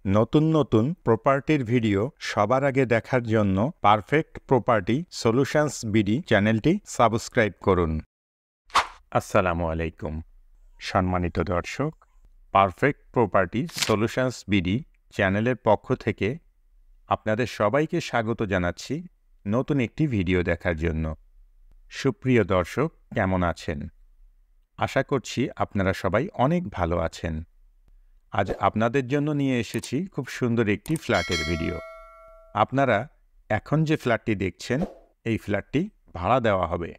নতুন নতুন প্রপার্টির ভিডিও সবার আগে দেখার জন্য পারফেক্ট প্রপার্টি সলিউশনস বিডি চ্যানেলটি সাবস্ক্রাইব করুন। আসসালামু আলাইকুম সম্মানিত দর্শক, পারফেক্ট প্রপার্টি সলিউশনস বিডি চ্যানেলের পক্ষ থেকে আপনাদের সবাইকে স্বাগত জানাচ্ছি নতুন একটি ভিডিও দেখার জন্য। সুপ্রিয় দর্শক, কেমন আছেন? আশা করছি আপনারা সবাই অনেক ভালো আছেন। আজ আপনাদের জন্য নিয়ে এসেছি খুব সুন্দর একটি ফ্ল্যাটের ভিডিও। আপনারা এখন যে ফ্ল্যাটটি দেখছেন, এই ফ্ল্যাটটি ভাড়া দেওয়া হবে।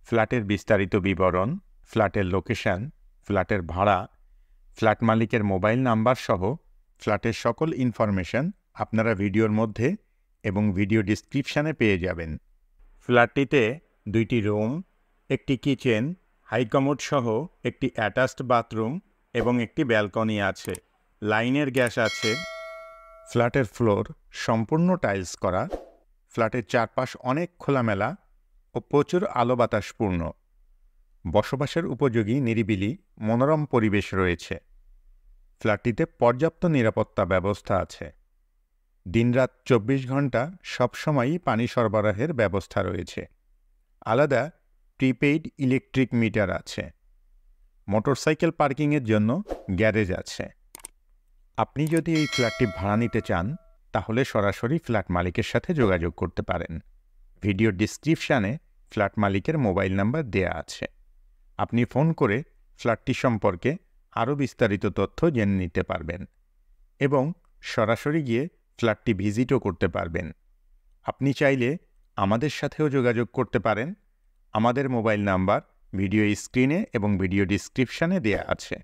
ফ্ল্যাটের বিস্তারিত বিবরণ, ফ্ল্যাটের লোকেশন, ফ্ল্যাটের ভাড়া, ফ্ল্যাট মালিকের মোবাইল নাম্বার সহ ফ্ল্যাটের সকল ইনফরমেশন আপনারা ভিডিওর মধ্যে এবং ভিডিও ডিসক্রিপশানে পেয়ে যাবেন। ফ্ল্যাটটিতে 2টি রুম, একটি কিচেন, হাইকমোড সহ একটি অ্যাটাচড বাথরুম এবং একটি ব্যালকনি আছে। লাইনের গ্যাস আছে। ফ্ল্যাটের ফ্লোর সম্পূর্ণ টাইলস করা। ফ্ল্যাটের চারপাশ অনেক খোলামেলা ও প্রচুর আলো বাতাসপূর্ণ। বসবাসের উপযোগী নিরিবিলি মনোরম পরিবেশ রয়েছে। ফ্ল্যাটটিতে পর্যাপ্ত নিরাপত্তা ব্যবস্থা আছে। দিনরাত 24 ঘন্টা সবসময়ই পানি সরবরাহের ব্যবস্থা রয়েছে। আলাদা প্রিপেইড ইলেকট্রিক মিটার আছে। মোটরসাইকেল পার্কিংয়ের জন্য গ্যারেজ আছে। আপনি যদি এই ফ্ল্যাটটি ভাড়া নিতে চান, তাহলে সরাসরি ফ্ল্যাট মালিকের সাথে যোগাযোগ করতে পারেন। ভিডিও ডিসক্রিপশানে ফ্ল্যাট মালিকের মোবাইল নাম্বার দেয়া আছে। আপনি ফোন করে ফ্ল্যাটটি সম্পর্কে আরও বিস্তারিত তথ্য জেনে নিতে পারবেন এবং সরাসরি গিয়ে ফ্ল্যাটটি ভিজিটও করতে পারবেন। আপনি চাইলে আমাদের সাথেও যোগাযোগ করতে পারেন। আমাদের মোবাইল নাম্বার ভিডিও স্ক্রিনে এবং ভিডিও ডিসক্রিপশানে দেয়া আছে।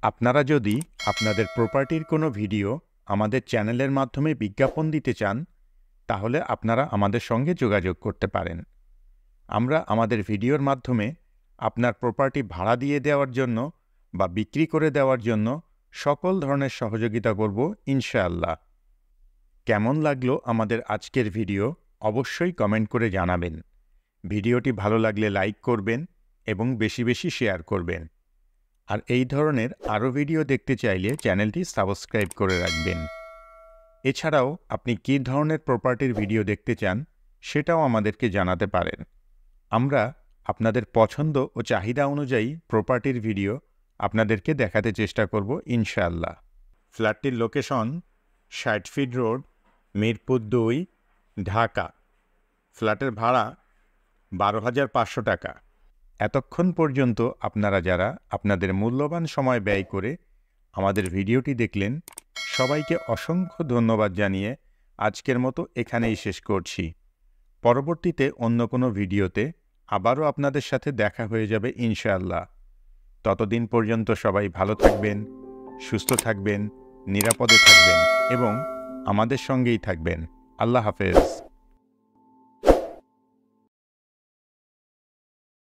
আপনারা যদি আপনাদের প্রপার্টির কোনো ভিডিও আমাদের চ্যানেলের মাধ্যমে বিজ্ঞাপন দিতে চান, তাহলে আপনারা আমাদের সঙ্গে যোগাযোগ করতে পারেন। আমরা আমাদের ভিডিওর মাধ্যমে আপনার প্রপার্টি ভাড়া দিয়ে দেওয়ার জন্য বা বিক্রি করে দেওয়ার জন্য সকল ধরনের সহযোগিতা করব ইনশাআল্লাহ। কেমন লাগলো আমাদের আজকের ভিডিও অবশ্যই কমেন্ট করে জানাবেন। ভিডিওটি ভালো লাগলে লাইক করবেন এবং বেশি বেশি শেয়ার করবেন। আর এই ধরনের আরও ভিডিও দেখতে চাইলে চ্যানেলটি সাবস্ক্রাইব করে রাখবেন। এছাড়াও আপনি কী ধরনের প্রপার্টির ভিডিও দেখতে চান, সেটাও আমাদেরকে জানাতে পারেন। আমরা আপনাদের পছন্দ ও চাহিদা অনুযায়ী প্রপার্টির ভিডিও আপনাদেরকে দেখাতে চেষ্টা করব ইনশাআল্লাহ। ফ্ল্যাটটির location 60 feet road, Mirpur 2, Dhaka. ফ্ল্যাটের ভাড়া 12,500 টাকা। এতক্ষণ পর্যন্ত আপনারা যারা আপনাদের মূল্যবান সময় ব্যয় করে আমাদের ভিডিওটি দেখলেন, সবাইকে অসংখ্য ধন্যবাদ জানিয়ে আজকের মতো এখানেই শেষ করছি। পরবর্তীতে অন্য কোনো ভিডিওতে আবারও আপনাদের সাথে দেখা হয়ে যাবে ইনশাআল্লাহ। ততদিন পর্যন্ত সবাই ভালো থাকবেন, সুস্থ থাকবেন, নিরাপদে থাকবেন এবং আমাদের সঙ্গেই থাকবেন। আল্লাহ হাফেজ।